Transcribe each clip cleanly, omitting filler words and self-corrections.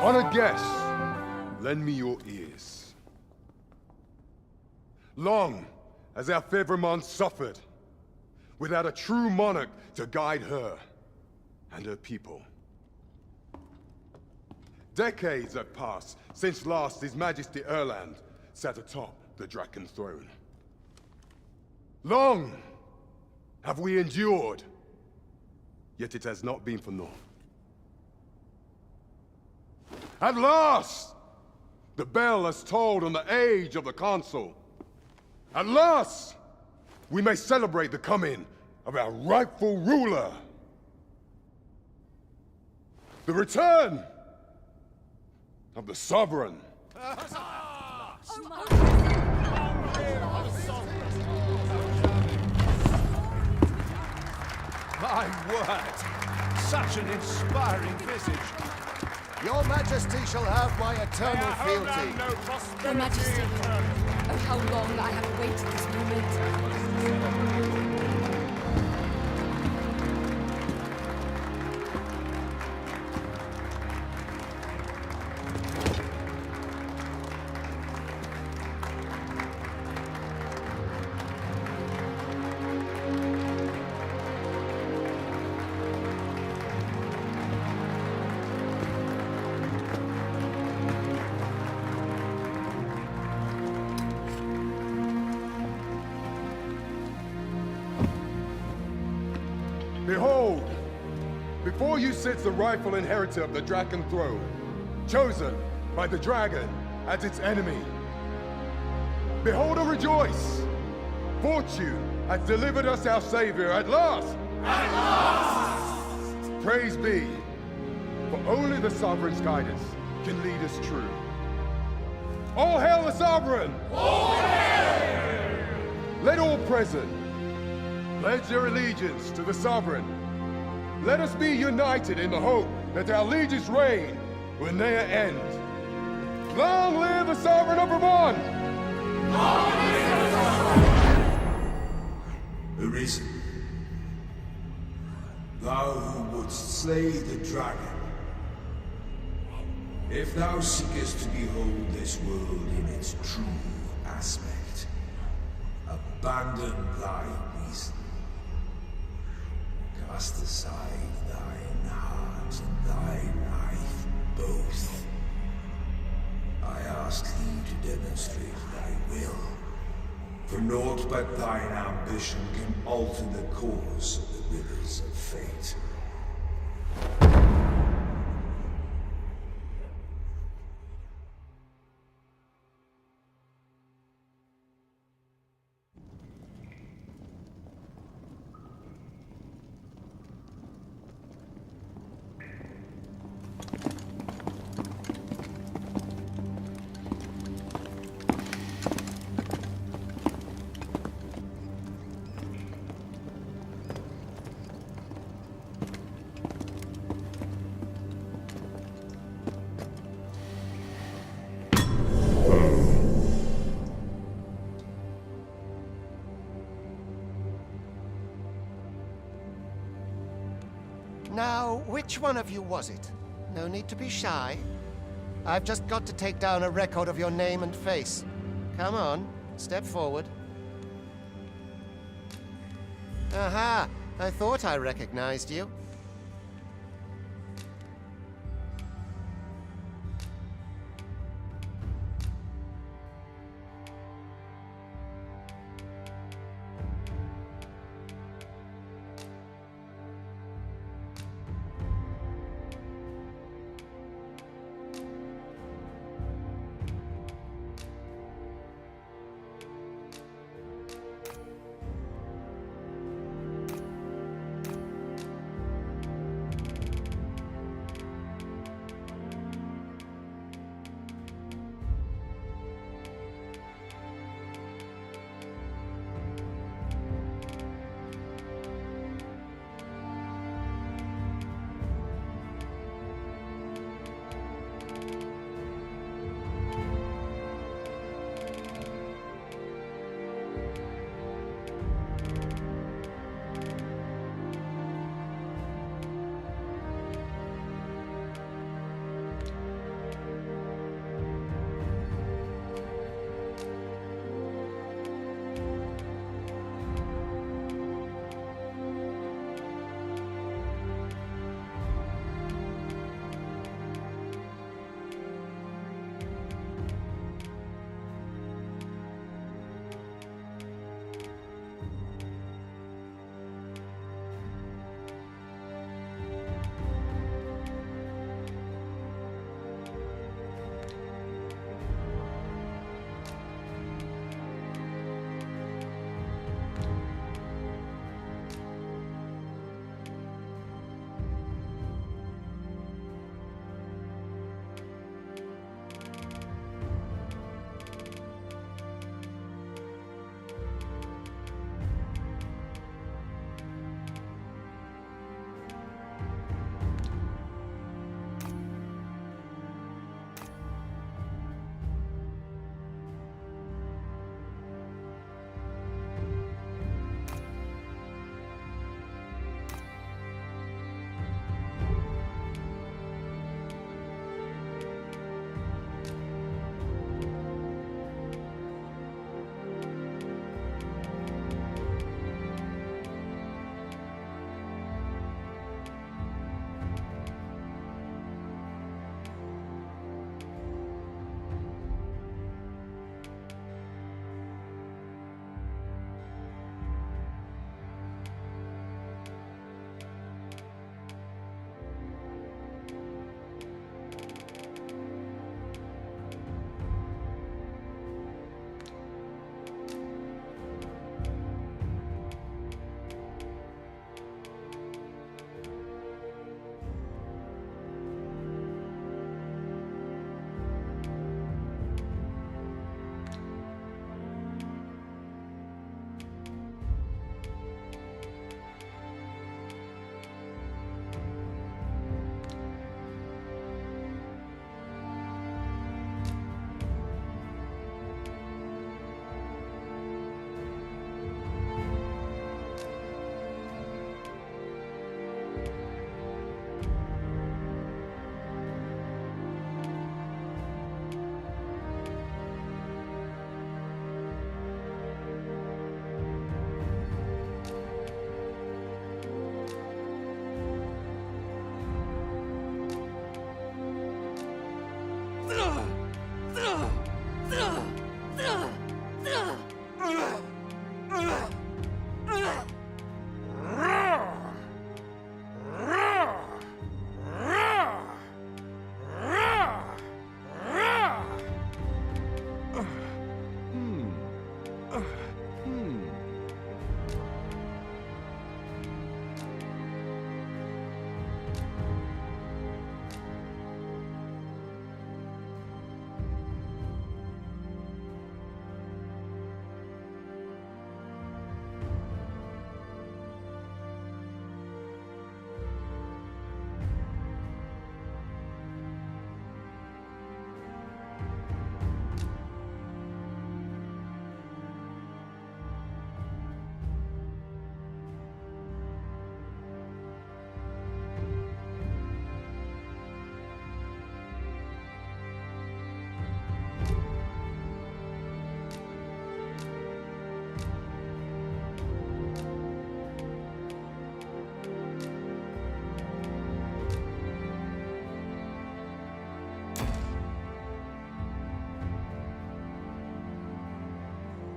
On a guess, lend me your ears. Long has our Fevremont suffered, without a true monarch to guide her and her people. Decades have passed since last His Majesty Erland sat atop the Draken throne. Long have we endured, yet it has not been for naught. At last, the bell has tolled on the age of the Consul. At last, we may celebrate the coming of our rightful ruler. The return of the Sovereign. My word! Such an inspiring visage. Your Majesty shall have my eternal fealty. Your Majesty, oh how long I have awaited this moment. Behold, before you sits the rightful inheritor of the Draken throne, chosen by the dragon as its enemy. Behold and rejoice! Fortune has delivered us our savior at last! At last! Praise be, for only the Sovereign's guidance can lead us true. All hail the Sovereign! All hail! Let all present pledge their allegiance to the Sovereign. Let us be united in the hope that our liege's reign will ne'er end. Long live the Sovereign of Vermont! Long live the Sovereign! Arisen, thou who wouldst slay the dragon, if thou seekest to behold this world in its true aspect, abandon thy reason. Cast aside thine heart and thy life both. I ask thee to demonstrate thy will, for naught but thine ambition can alter the course of the rivers of fate. Now, which one of you was it? No need to be shy. I've just got to take down a record of your name and face. Come on, step forward. Aha! I thought I recognized you.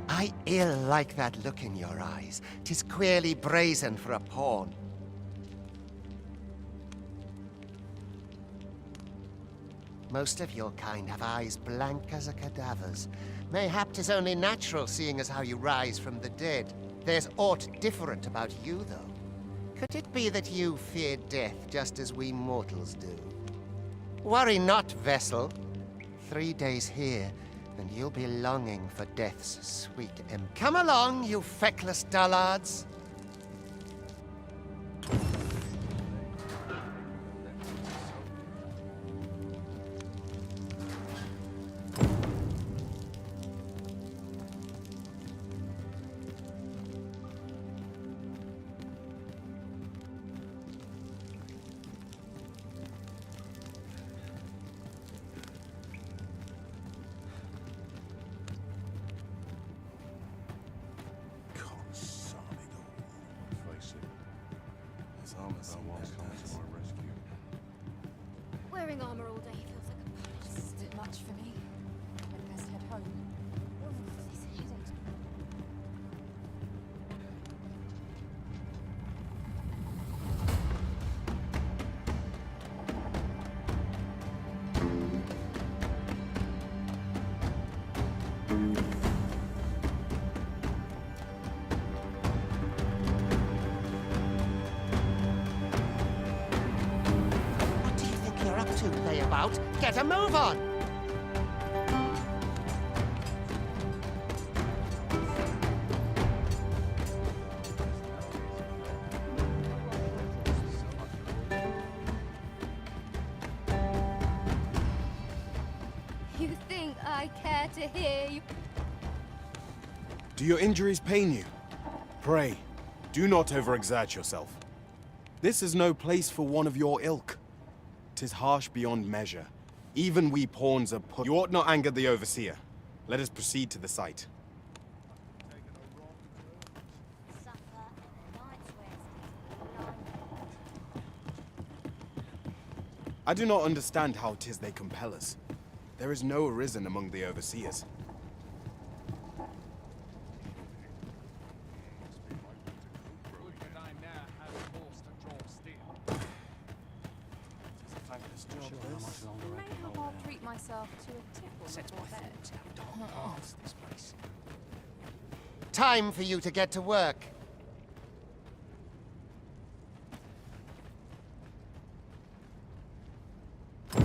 I ill like that look in your eyes. 'Tis queerly brazen for a pawn. Most of your kind have eyes blank as a cadaver's. Mayhap 'tis only natural, seeing as how you rise from the dead. There's aught different about you, though. Could it be that you fear death just as we mortals do? Worry not, vessel. 3 days here, and you'll be longing for death's sweet Come along, you feckless dullards. Wearing armor all day feels like a punishment. This is a bit much for me. I'd best head home. This headache. What do you think you're up to, layabout? Get a move on! You think I care to hear you? Do your injuries pain you? Pray, do not overexert yourself. This is no place for one of your ilk. 'Tis harsh beyond measure. Even we pawns are put. You ought not anger the overseer. Let us proceed to the site. I do not understand how 'tis they compel us. There is no arisen among the overseers. Maybe I'll treat myself to a tipple before bed. Time for you to get to work. I'll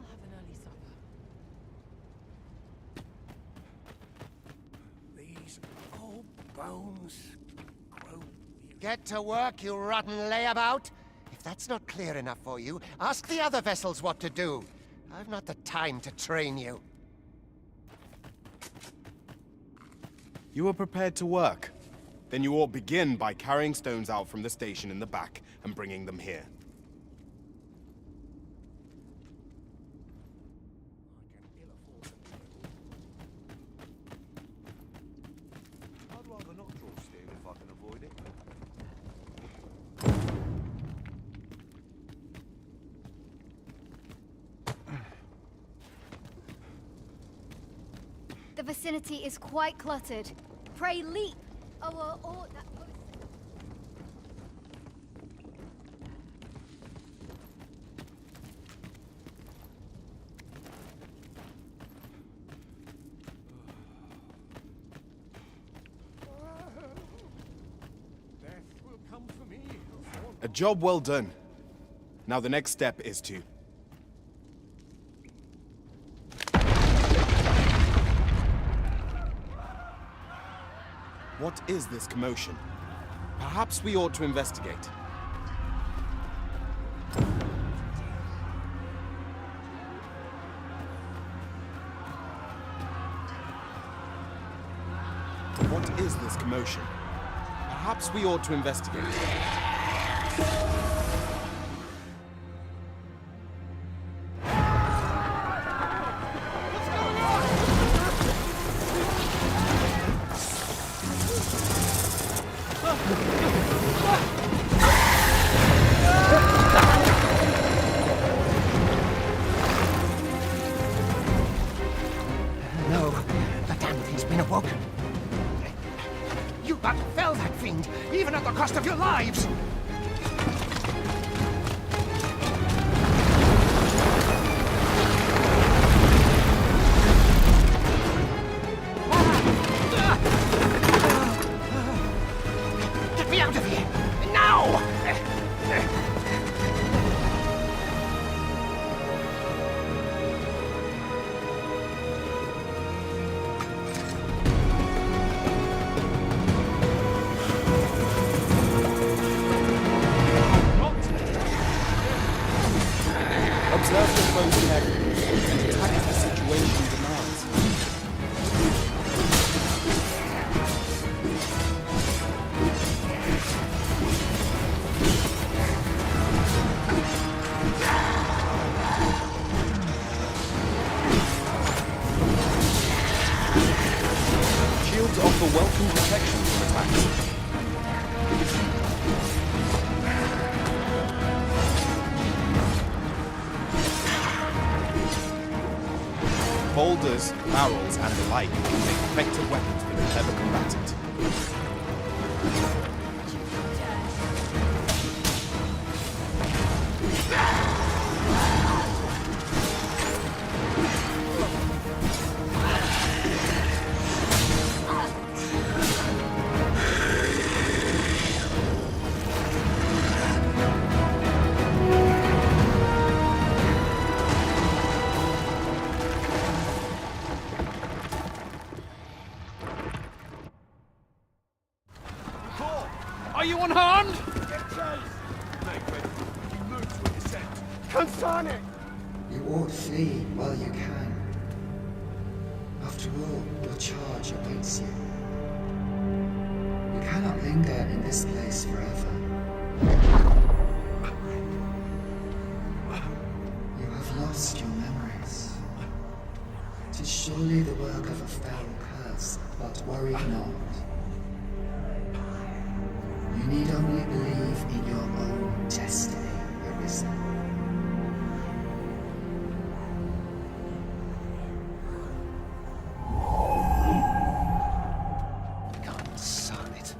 have an early supper. These old bones grow. Get to work, you rotten layabout! If that's not clear enough for you, ask the other vessels what to do. I've not the time to train you. You are prepared to work? Then you ought begin by carrying stones out from the station in the back and bringing them here. I'd rather not draw steel if I can avoid it. The vicinity is quite cluttered. Pray leap! Oh, that... Death will come for me. A job well done. Now the next step is to... What is this commotion? Perhaps we ought to investigate. What is this commotion? Perhaps we ought to investigate. No, the damn thing's been awoken. You but fell that fiend, even at the cost of your lives! Get me out of here! Now! Observe the foes carefully. Attack as the situation demands. Shields offer welcome protection from attacks. Boulders, barrels, and the like make effective weapons for the clever combatant. Are you unharmed? You ought flee while you can. After all, your charge awaits you. You cannot linger in this place forever. You have lost your memories. 'Tis surely the work of a fell curse, but worry not. You need only believe in your own destiny, Arisen. Son it.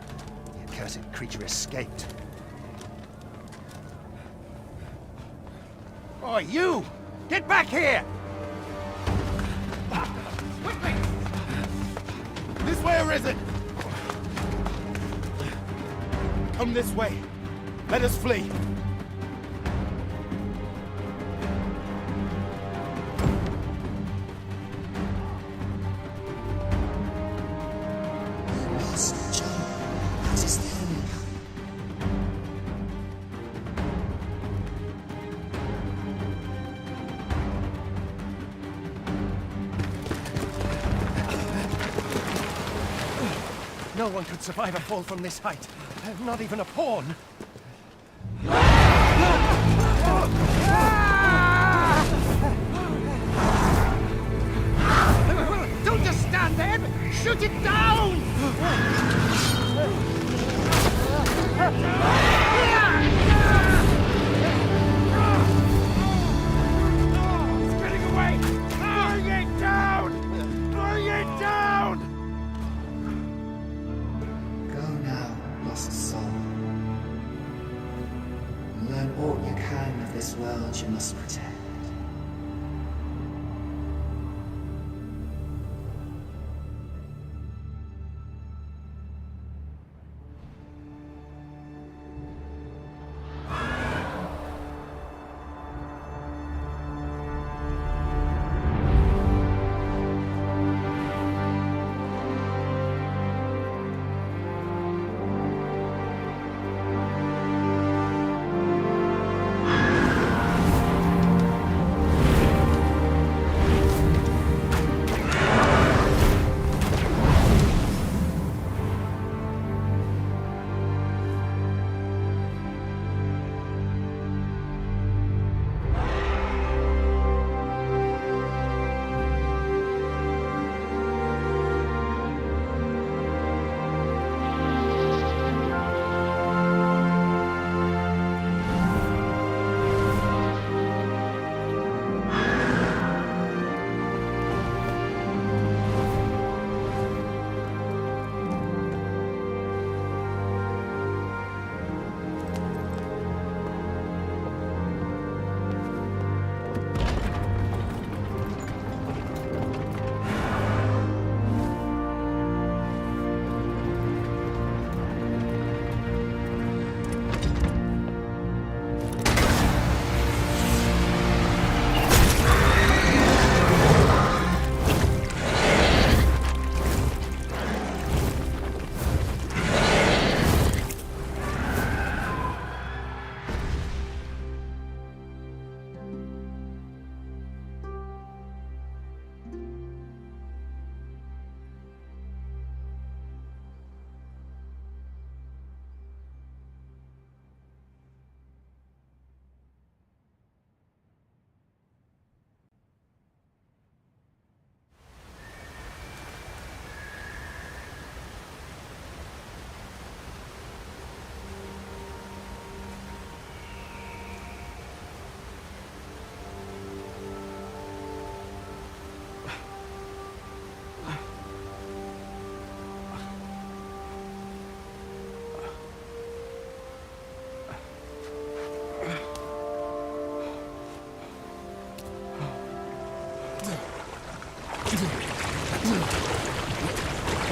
The accursed creature escaped. Oh, you! Get back here! Quickly! This way, Arisen! Come this way. Let us flee. Lost John. That is the enemy. No one could survive a fall from this height. Not even a pawn. Don't just stand there! Shoot it down! It's getting away! Bring it down! Bring it down! Go now, lost soul. Learn all you can of this world you must protect.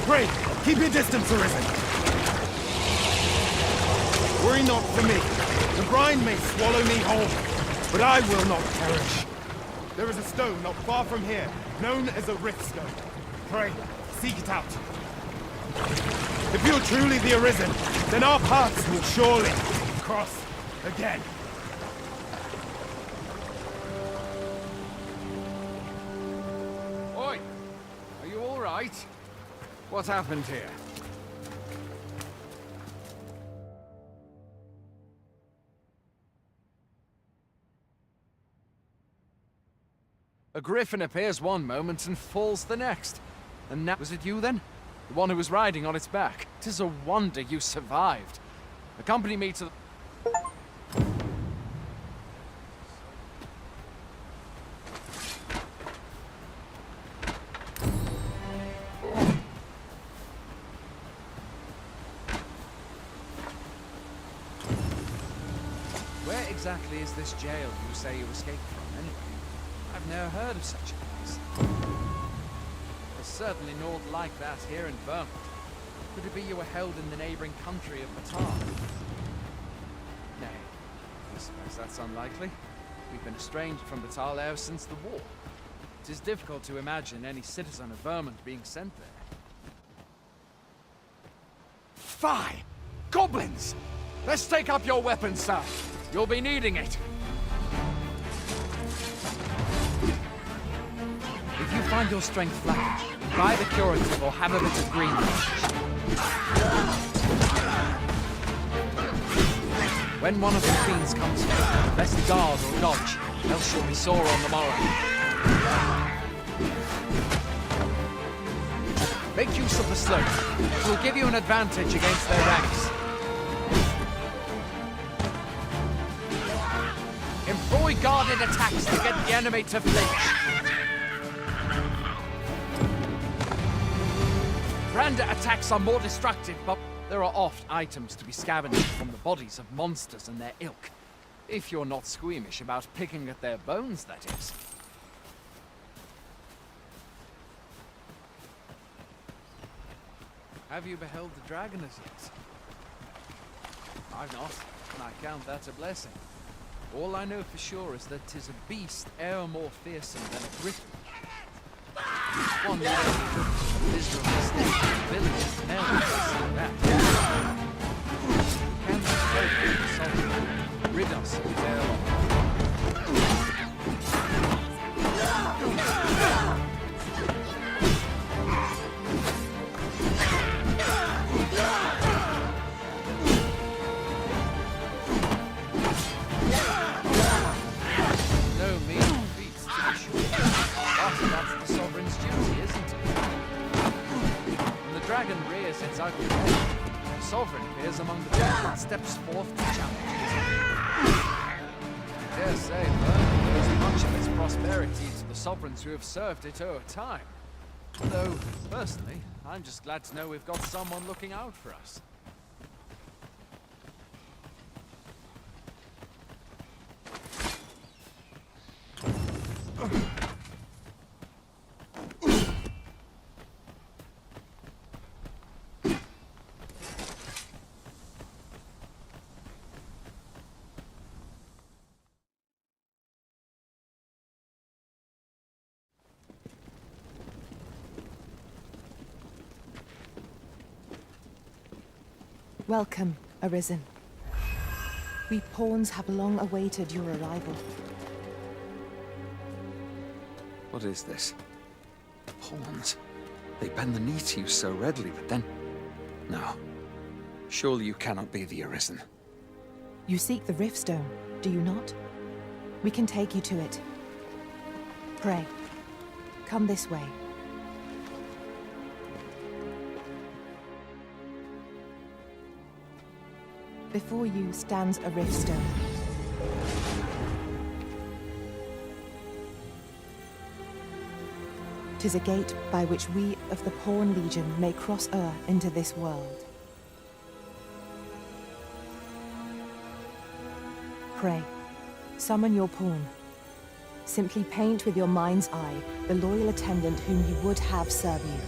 Pray, keep your distance, Arisen. Worry not for me. The brine may swallow me whole, but I will not perish. There is a stone not far from here, known as a rift stone. Pray, seek it out. If you're truly the Arisen, then our paths will surely cross again. Oi! Are you all right? What happened here? A griffin appears one moment and falls the next. And now, was it you then? The one who was riding on its back? 'Tis a wonder you survived. Accompany me to the... Where exactly is this jail you say you escaped from, anyway? I've never heard of such a place. There's certainly naught like that here in Vermont. Could it be you were held in the neighboring country of Batar? Nay, I suppose that's unlikely. We've been estranged from Batar ever since the war. It is difficult to imagine any citizen of Vermont being sent there. Fie! Goblins! Let's take up your weapons, sir. You'll be needing it. If you find your strength flattened, try the curative or have a bit of green. When one of the fiends comes here, best guard or dodge, else you'll be sore on the morrow. Make use of the slope. It will give you an advantage against their ranks. Employ guarded attacks to get the enemy to flinch. Brander attacks are more destructive, but there are oft items to be scavenged from the bodies of monsters and their ilk. If you're not squeamish about picking at their bones, that is. Have you beheld the dragon as yet? I've not, and I count that a blessing. All I know for sure is that 'tis a beast e'er more fearsome than a griffin. One day, a miserable snake in the village never see that. Can the scope of the sovereign rid us of his airlock? No mean feat, to be sure. But that's the sovereign's duty, isn't it? When the dragon rears its ugly head, the sovereign appears among the dead and steps forth to challenge it. I dare say Vernon owes much of its prosperity to the sovereigns who have served it o'er time. Though, personally, I'm just glad to know we've got someone looking out for us. Welcome, Arisen. We pawns have long awaited your arrival. What is this? Pawns? They bend the knee to you so readily, but then... No. Surely you cannot be the Arisen. You seek the Riftstone, do you not? We can take you to it. Pray, come this way. Before you stands a Riftstone. Tis a gate by which we of the Pawn Legion may cross o'er into this world. Pray, summon your pawn. Simply paint with your mind's eye the loyal attendant whom you would have serve you.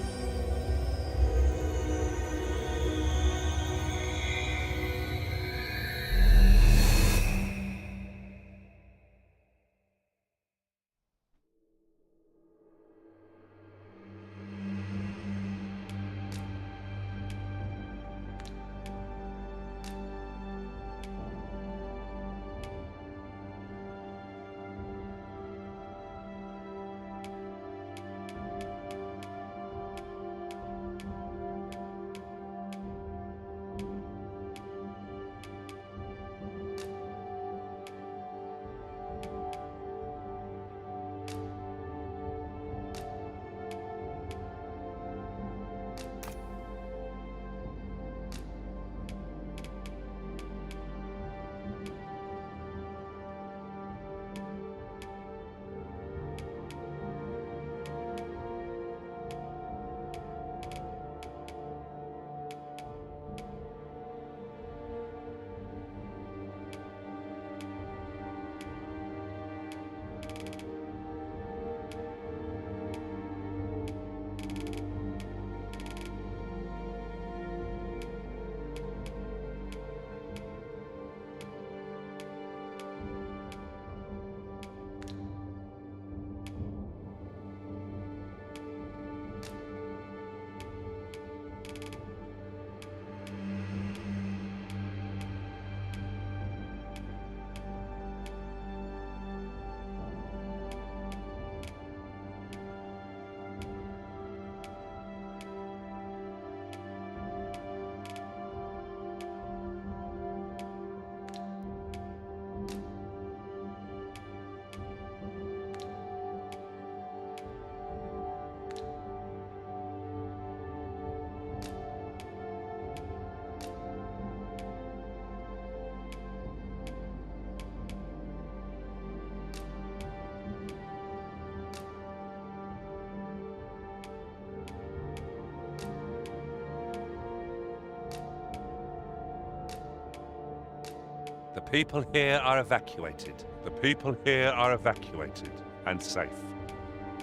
The people here are evacuated. The people here are evacuated and safe.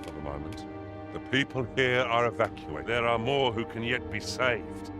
For the moment. The people here are evacuated. There are more who can yet be saved.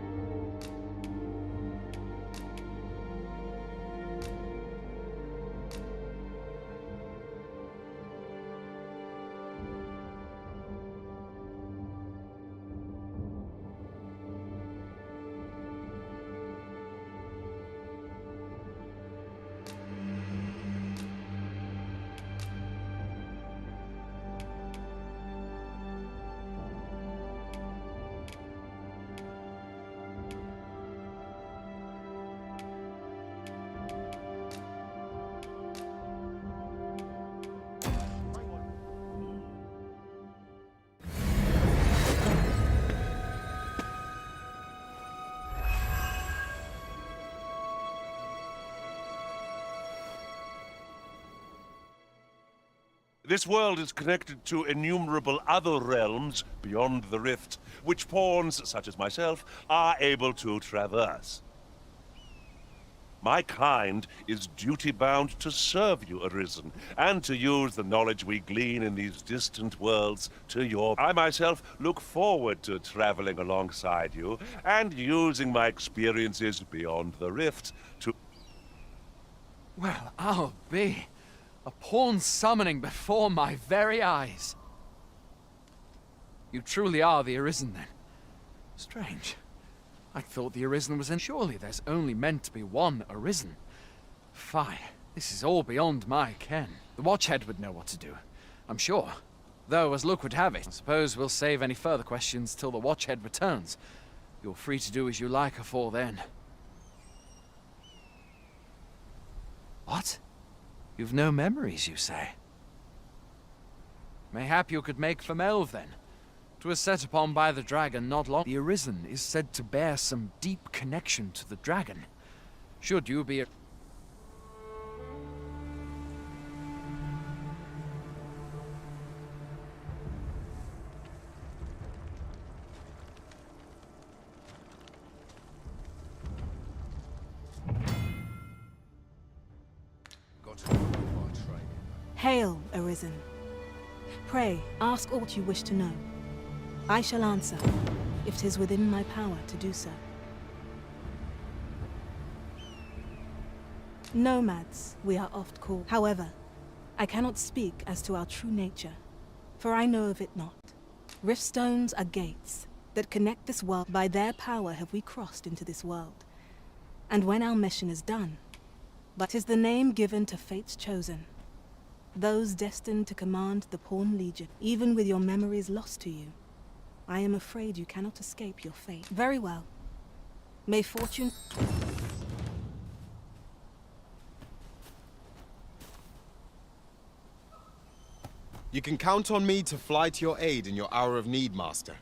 This world is connected to innumerable other realms beyond the rift, which pawns, such as myself, are able to traverse. My kind is duty-bound to serve you, Arisen, and to use the knowledge we glean in these distant worlds to your... I myself look forward to traveling alongside you, and using my experiences beyond the rift to... Well, I'll be. A pawn summoning before my very eyes. You truly are the Arisen, then. Strange. I thought the Arisen was in... Surely there's only meant to be one Arisen. Fie. This is all beyond my ken. The Watchhead would know what to do, I'm sure. Though, as luck would have it, I suppose we'll save any further questions till the Watchhead returns. You're free to do as you like afore then. What? You've no memories, you say? Mayhap you could make for Melve, then. 'Twas set upon by the dragon not long. The Arisen is said to bear some deep connection to the dragon. Should you be a... Hail, Arisen. Pray, ask aught you wish to know. I shall answer, if 'tis within my power to do so. Nomads, we are oft called. However, I cannot speak as to our true nature, for I know of it not. Riftstones are gates that connect this world. By their power have we crossed into this world. And when our mission is done, but 'tis the name given to fate's chosen. Those destined to command the Pawn Legion, even with your memories lost to you. I am afraid you cannot escape your fate. Very well. May fortune... You can count on me to fly to your aid in your hour of need, Master.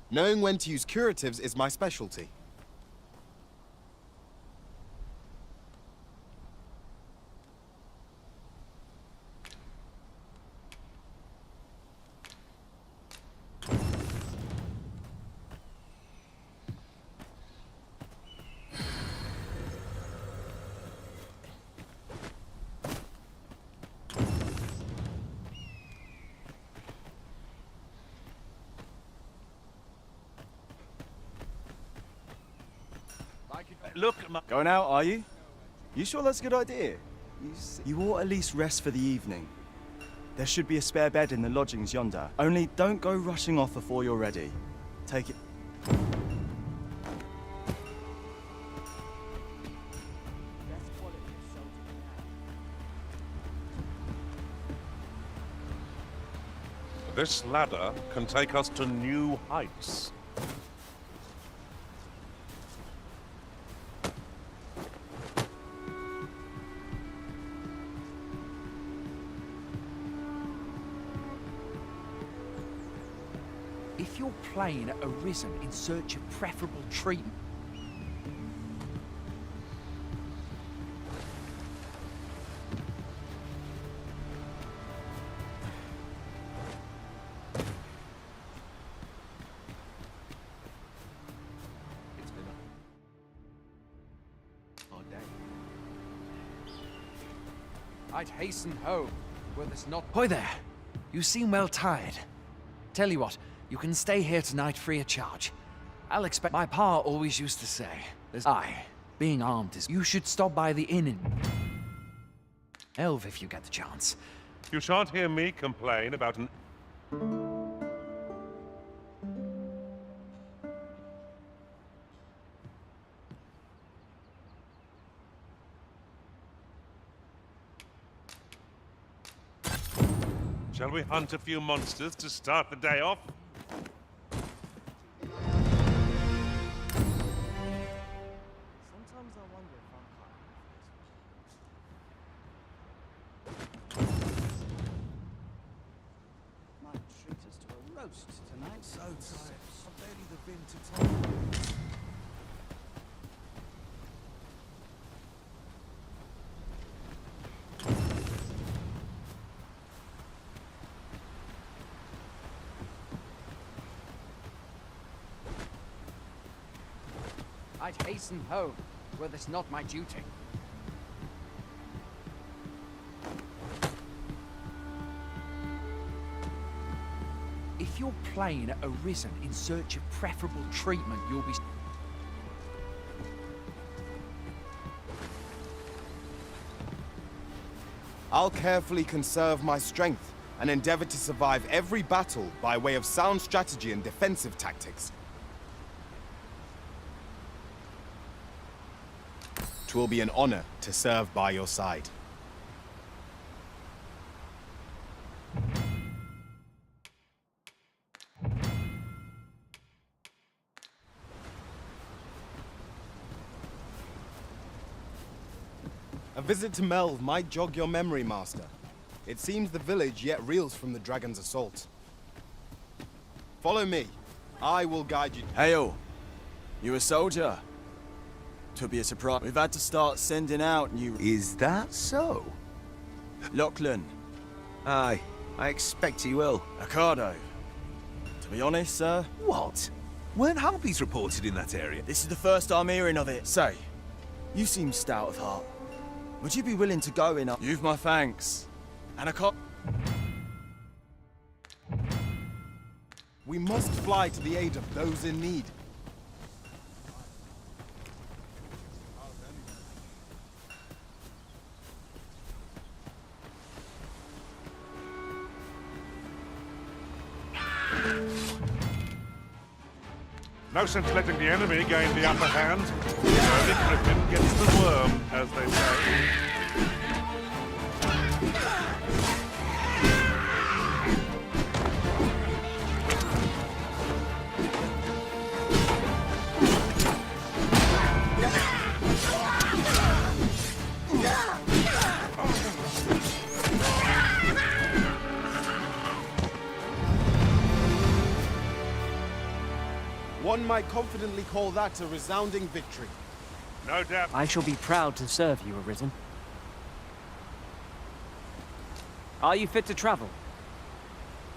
Knowing when to use curatives is my specialty. Look, Going out, are you? You sure that's a good idea? You ought at least rest for the evening. There should be a spare bed in the lodgings yonder. Only don't go rushing off before you're ready. Take it... This ladder can take us to new heights. If you're playing at Arisen in search of preferable treatment... It's been a hard day. I'd hasten home, were this not— Hoy there! You seem well tired. Tell you what, you can stay here tonight free of charge. I'll expect— My pa always used to say, being armed is— You should stop by the inn in Elv if you get the chance. You shan't hear me complain about an... Shall we hunt a few monsters to start the day off? Sometimes I wonder if I'm might treat us to a roast tonight. So tired. I've barely been to town. I'd hasten home, were this not my duty. If your plane arisen in search of preferable treatment, you'll be... I'll carefully conserve my strength and endeavor to survive every battle by way of sound strategy and defensive tactics. 'Twill be an honor to serve by your side. A visit to Melv might jog your memory, Master. It seems the village yet reels from the dragon's assault. Follow me. I will guide you. Hail! You a soldier? To be a surprise. We've had to start sending out new... Is that so? Lachlan. Aye, I expect he will. Ricardo. To be honest, sir... What? Weren't harpies reported in that area? This is the first I'm hearing of it. Say, you seem stout of heart. Would you be willing to go in? You've my thanks. And I can't... We must fly to the aid of those in need. No sense letting the enemy gain the upper hand. The early griffin gets the worm, as they say. One might confidently call that a resounding victory. No doubt. I shall be proud to serve you, Arisen. Are you fit to travel?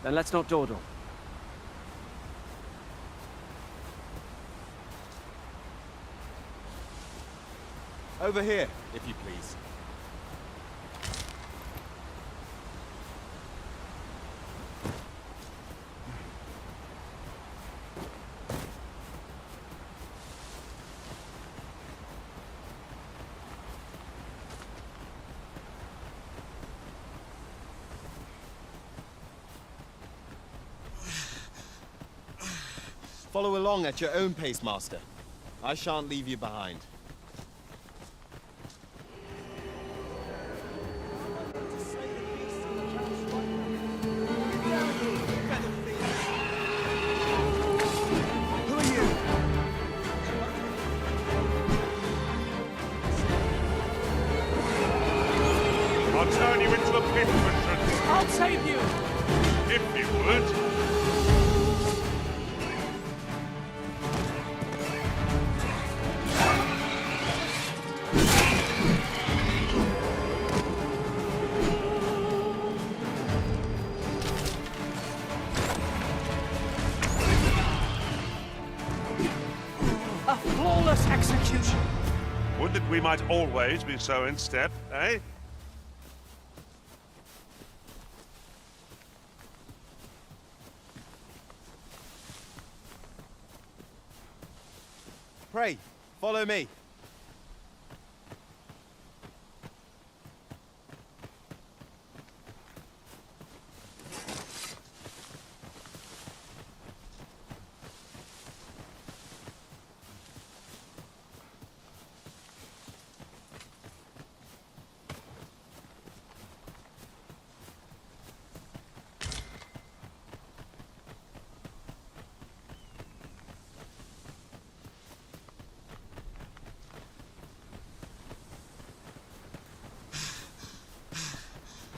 Then let's not dawdle. Over here, if you please. Follow along at your own pace, Master. I shan't leave you behind. Who are you? I'll turn you into a pit, Richard. I'll save you! If you would. A flawless execution! Would that we might always be so in step, eh? Pray, follow me.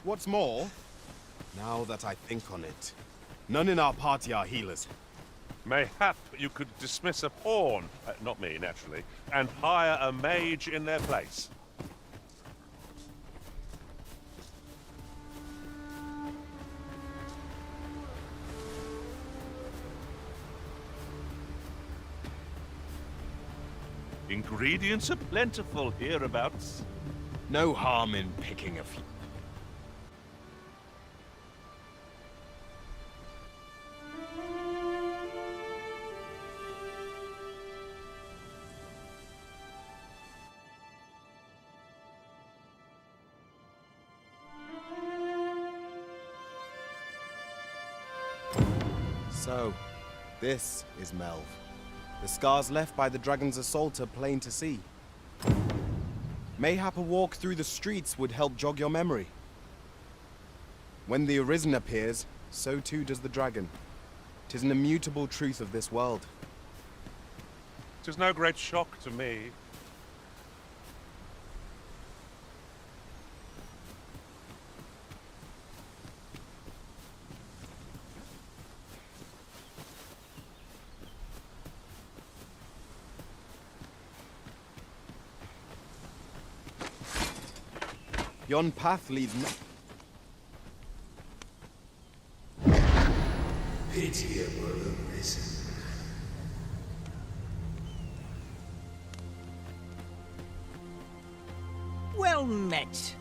What's more, now that I think on it, none in our party are healers. Mayhap you could dismiss a pawn, not me, naturally, and hire a mage in their place. Ingredients are plentiful hereabouts. No harm in picking a few. So, this is Melv. The scars left by the dragon's assault are plain to see. Mayhap a walk through the streets would help jog your memory. When the Arisen appears, so too does the dragon. 'Tis an immutable truth of this world. 'Tis no great shock to me. Yon path leads Pitiable Arisen. Well met.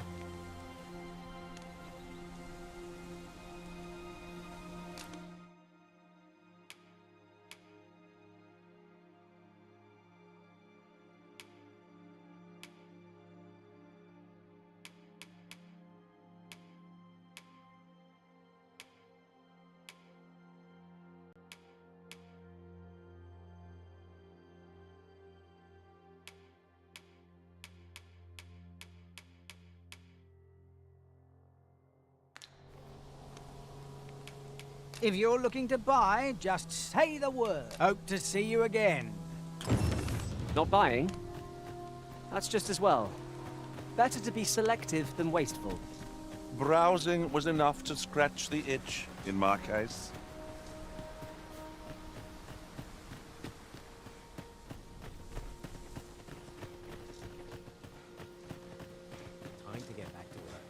If you're looking to buy, just say the word. Hope to see you again. Not buying? That's just as well. Better to be selective than wasteful. Browsing was enough to scratch the itch, in my case. Time to get back to work.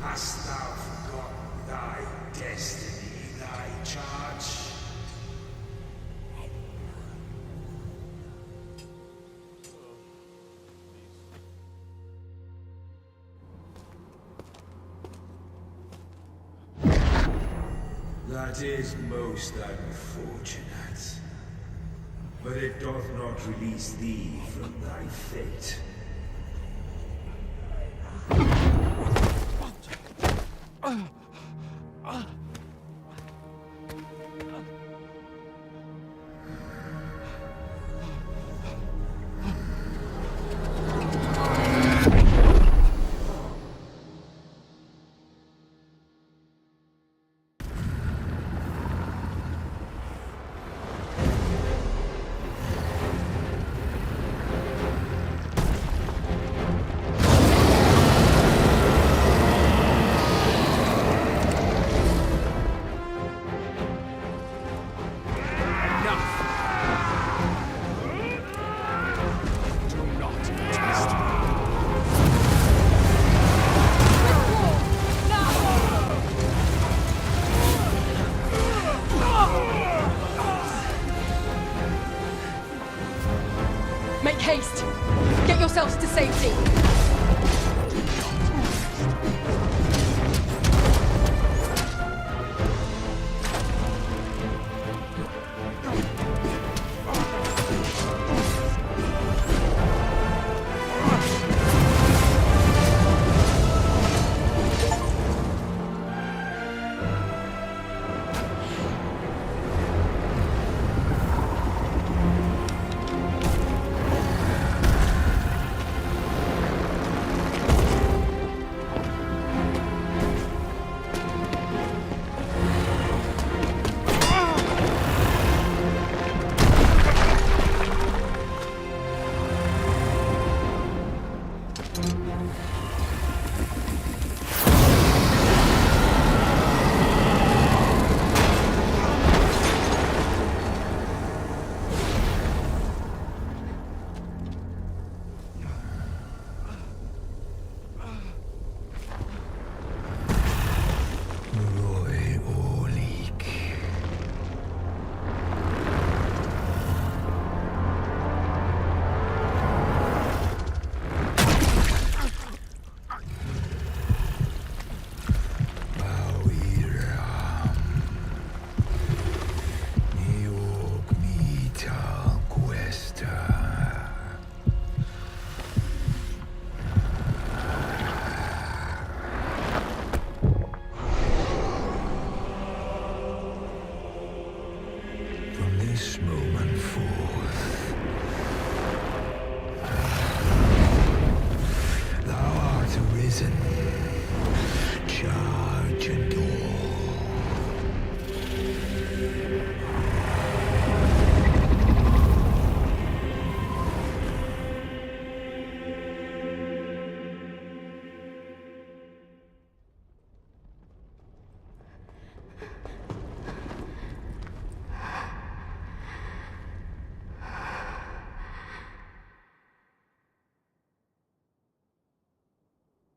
Hast thou forgotten thy destiny, thy charge? That is most unfortunate. But it doth not release thee from thy fate. Make haste! Get yourselves to safety! this moment forth. Thou art arisen. Charge and all.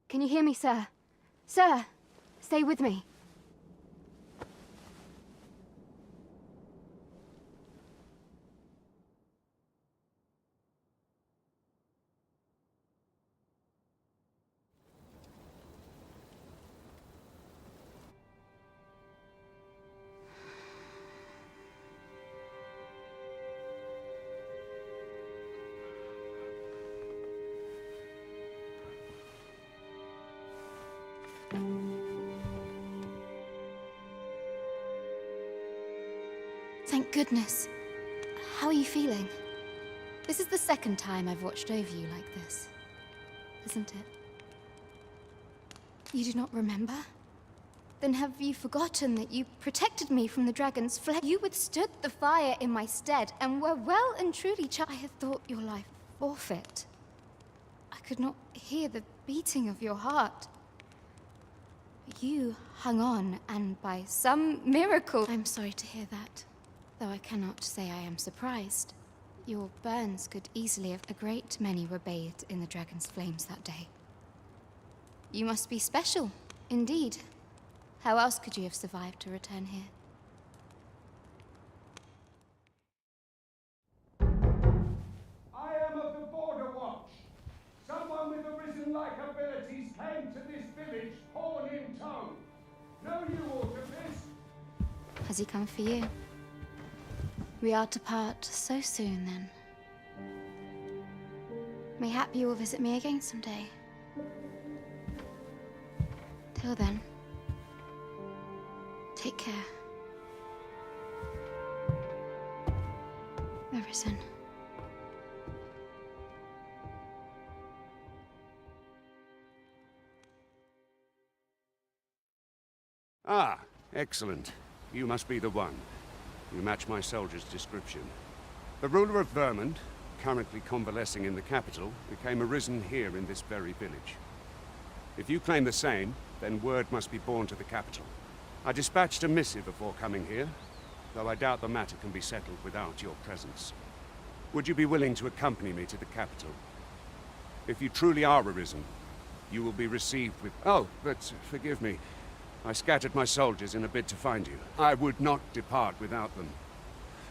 Can you hear me, sir? Sir, stay with me. Thank goodness. How are you feeling? This is the second time I've watched over you like this, isn't it? You do not remember? Then have you forgotten that you protected me from the dragon's flesh? You withstood the fire in my stead and were well and truly I had thought your life forfeit. I could not hear the beating of your heart. You hung on, and by some miracle... I'm sorry to hear that, though I cannot say I am surprised. Your burns could easily have... A great many were bathed in the dragon's flames that day. You must be special, indeed. How else could you have survived to return here? I am of the Border Watch. Someone with arisen-like abilities came to this village, horn in tow. Know you aught of this? Has he come for you? We are to part so soon, then. Mayhap you will visit me again someday. Till then, take care. Arisen. Ah, excellent. You must be the one. You match my soldier's description. The ruler of Vermund, currently convalescing in the capital, became arisen here in this very village. If you claim the same, then word must be borne to the capital. I dispatched a missive before coming here, though I doubt the matter can be settled without your presence. Would you be willing to accompany me to the capital? If you truly are arisen, you will be received with... Oh, but forgive me. I scattered my soldiers in a bid to find you. I would not depart without them.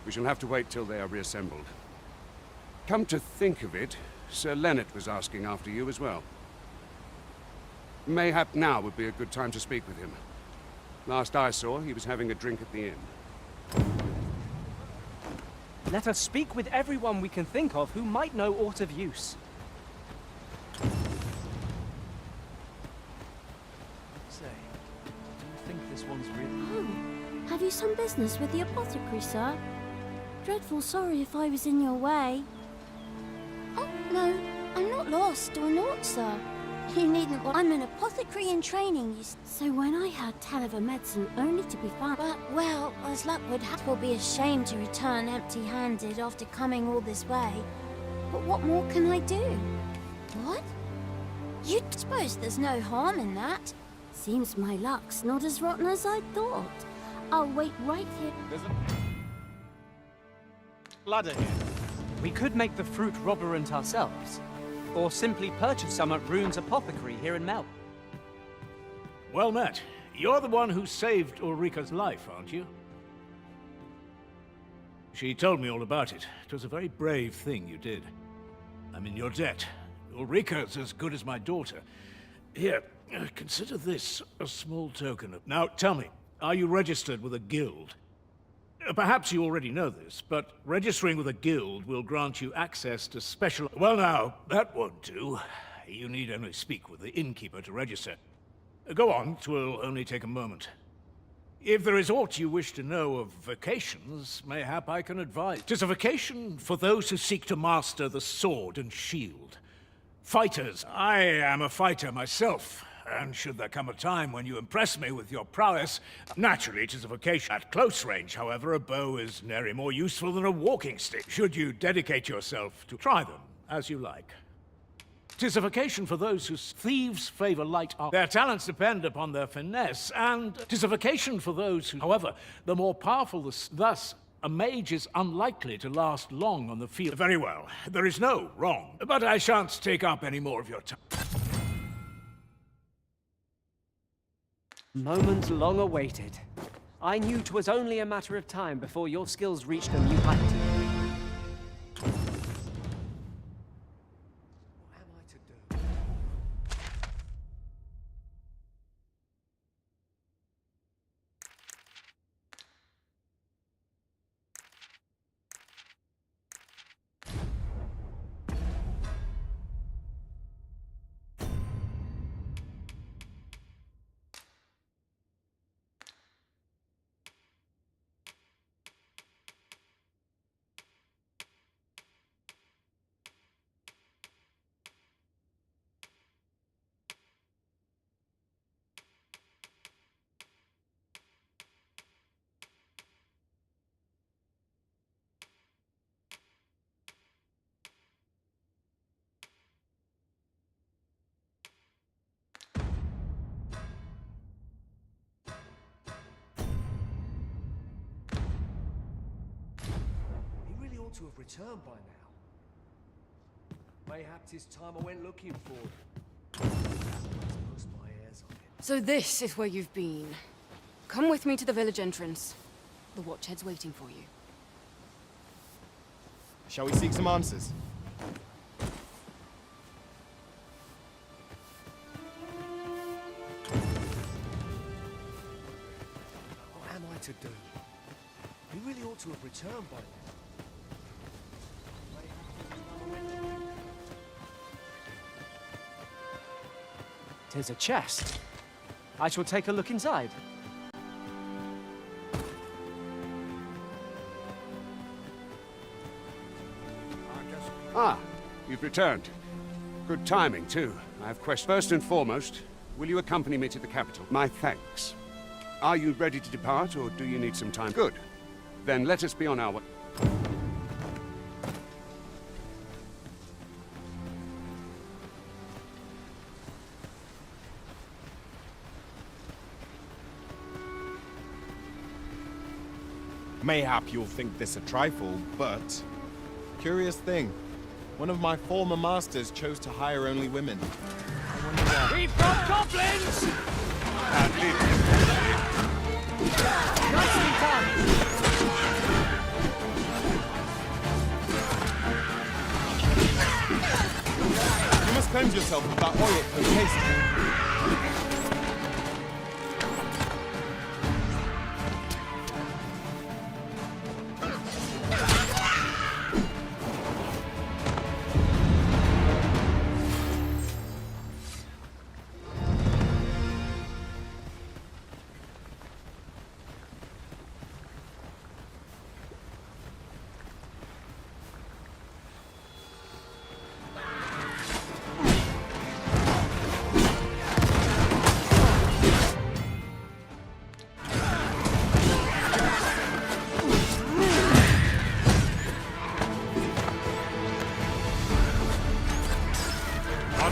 We shall have to wait till they are reassembled. Come to think of it, Sir Leonard was asking after you as well. Mayhap now would be a good time to speak with him. Last I saw, he was having a drink at the inn. Let us speak with everyone we can think of who might know aught of use. Say, do you think this one's real? Oh, have you some business with the apothecary, sir? Dreadful sorry if I was in your way. Oh, no, I'm not lost or naught, sir. You needn't worry. I'm an apothecary in training, you see. So when I heard tell of a medicine only to be found... But, well, as luck would have, it will be a shame to return empty-handed after coming all this way. But what more can I do? What? You suppose there's no harm in that? Seems my luck's not as rotten as I thought. I'll wait right here. There's a ladder here. We could make the fruit robberant ourselves. Or simply purchase some at Rune's apothecary here in Mel. Well met. You're the one who saved Ulrika's life, aren't you? She told me all about it. It was a very brave thing you did. I'm in your debt. Ulrika's as good as my daughter. Here, consider this a small token of... Now, tell me, are you registered with a guild? Perhaps you already know this, but registering with a guild will grant you access to special... Well now, that won't do. You need only speak with the innkeeper to register. Go on, 'twill only take a moment. If there is aught you wish to know of vocations, mayhap I can advise. 'Tis a vocation for those who seek to master the sword and shield. Fighters. I am a fighter myself, and should there come a time when you impress me with your prowess, naturally it is a vocation. At close range, however, a bow is nary more useful than a walking stick. Should you dedicate yourself to try them, as you like. 'Tis a vocation for those whose thieves favor light armor. Their talents depend upon their finesse, and 'tis a vocation for those who, however, the more powerful thus, a mage is unlikely to last long on the field. Very well, there is no wrong, but I shan't take up any more of your time. Moment long awaited. I knew 'twas only a matter of time before your skills reached a new height. To have returned by now. Mayhap 'tis time I went looking for him. Post my airs on it. So this is where you've been. Come with me to the village entrance. The Watchhead's waiting for you. Shall we seek some answers? What am I to do? He really ought to have returned by now. 'Tis a chest. I shall take a look inside. Ah, you've returned. Good timing, too. I have questions. First and foremost, will you accompany me to the capital? My thanks. Are you ready to depart, or do you need some time? Good. Then let us be on our way. Mayhap you'll think this a trifle, but... Curious thing. One of my former masters chose to hire only women. I wonder why. We've got goblins! Nicely done! You must cleanse yourself of that oil for taste.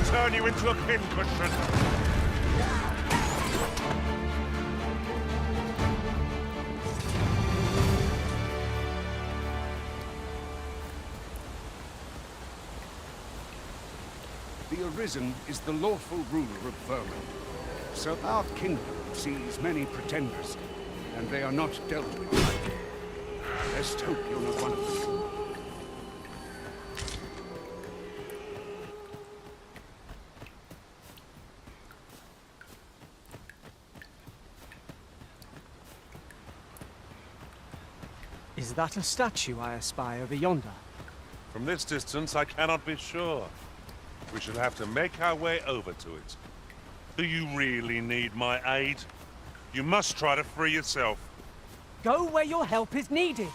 Turn you into a pincushion. The Arisen is the lawful ruler of Vermin. So our kingdom sees many pretenders, and they are not dealt with lightly. Best hope you're not one of them. Is that a statue I espy over yonder? From this distance, I cannot be sure. We shall have to make our way over to it. Do you really need my aid? You must try to free yourself. Go where your help is needed.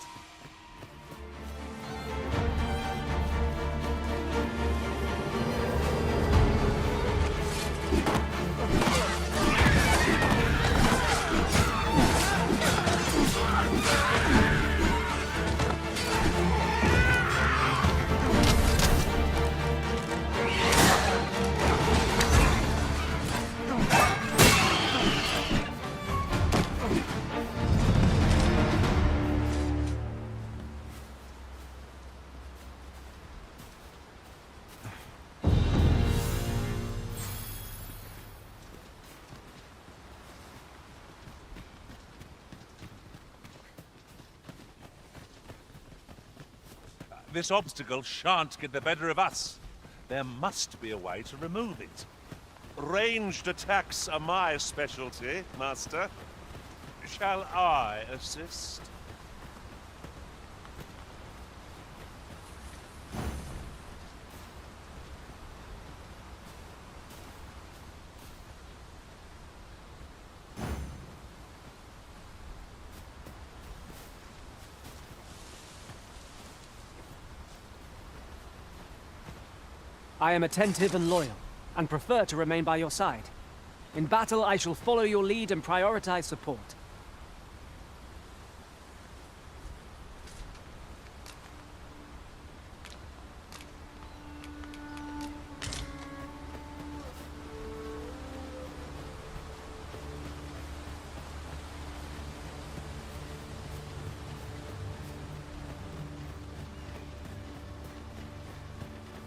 This obstacle shan't get the better of us. There must be a way to remove it. Ranged attacks are my specialty, Master. Shall I assist? I am attentive and loyal, and prefer to remain by your side. In battle, I shall follow your lead and prioritize support.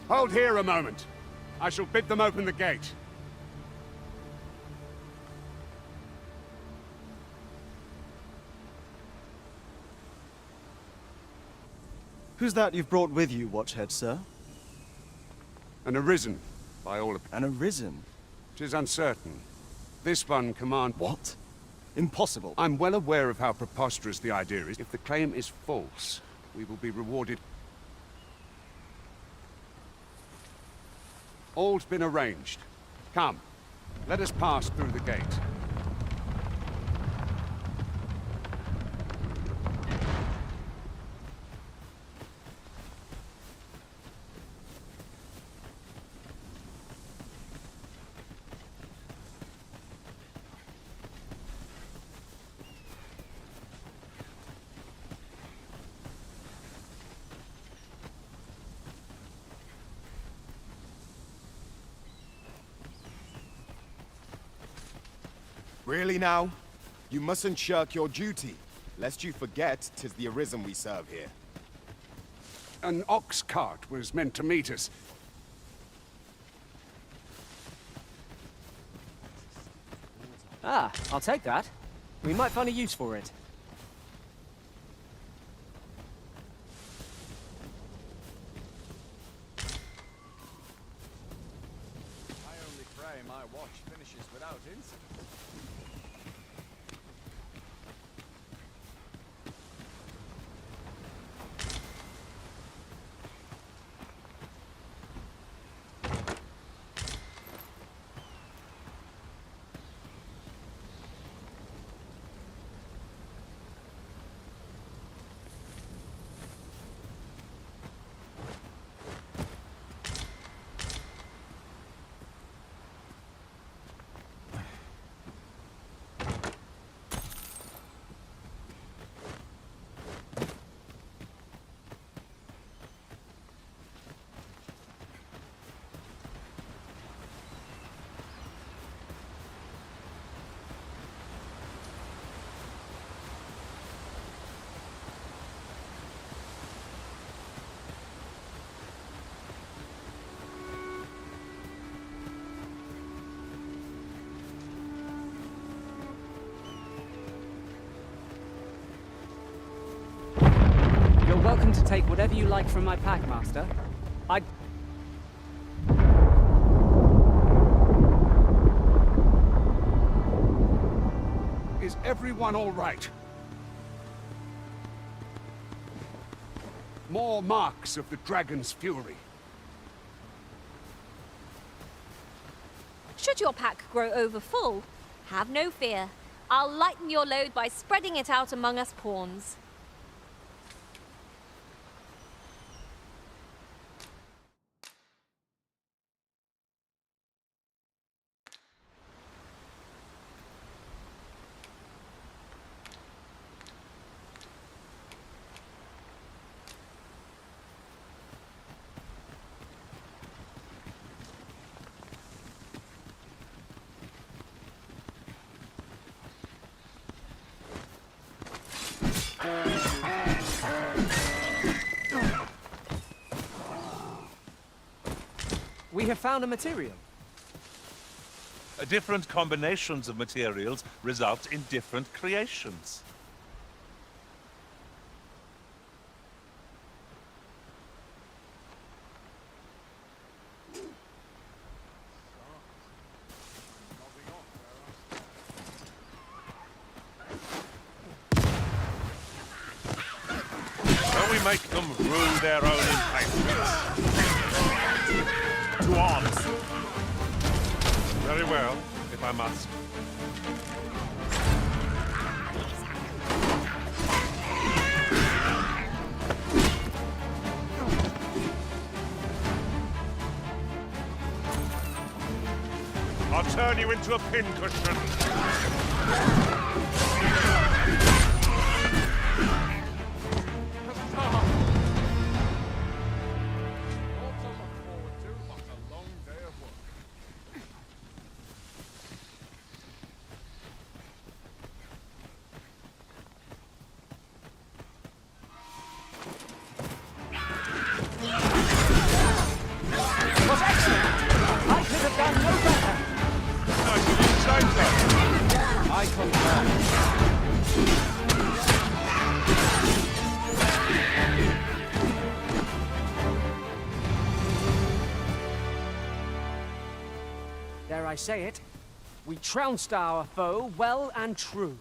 Hold here a moment. I shall bid them open the gate. Who's that you've brought with you, Watchhead, sir? An Arisen, by all... An Arisen? 'Tis uncertain. This one command... What? Impossible. I'm well aware of how preposterous the idea is. If the claim is false, we will be rewarded... All's been arranged. Come, let us pass through the gate. Really now? You mustn't shirk your duty, lest you forget 'tis the Arisen we serve here. An ox cart was meant to meet us. Ah, I'll take that. We might find a use for it. I only pray my watch finishes without incident. You're welcome to take whatever you like from my pack, Master. Is everyone all right? More marks of the dragon's fury. Should your pack grow over full, have no fear. I'll lighten your load by spreading it out among us pawns. We have found a material. Different combinations of materials result in different creations. Shall we make them rue their own impatience? To arms! Very well, if I must. I'll turn you into a pincushion. Dare I say it? We trounced our foe well and true.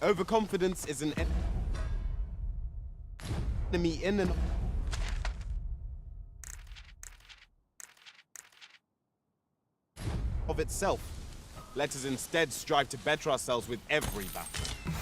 Overconfidence is an enemy in and of itself. Let us instead strive to better ourselves with every battle.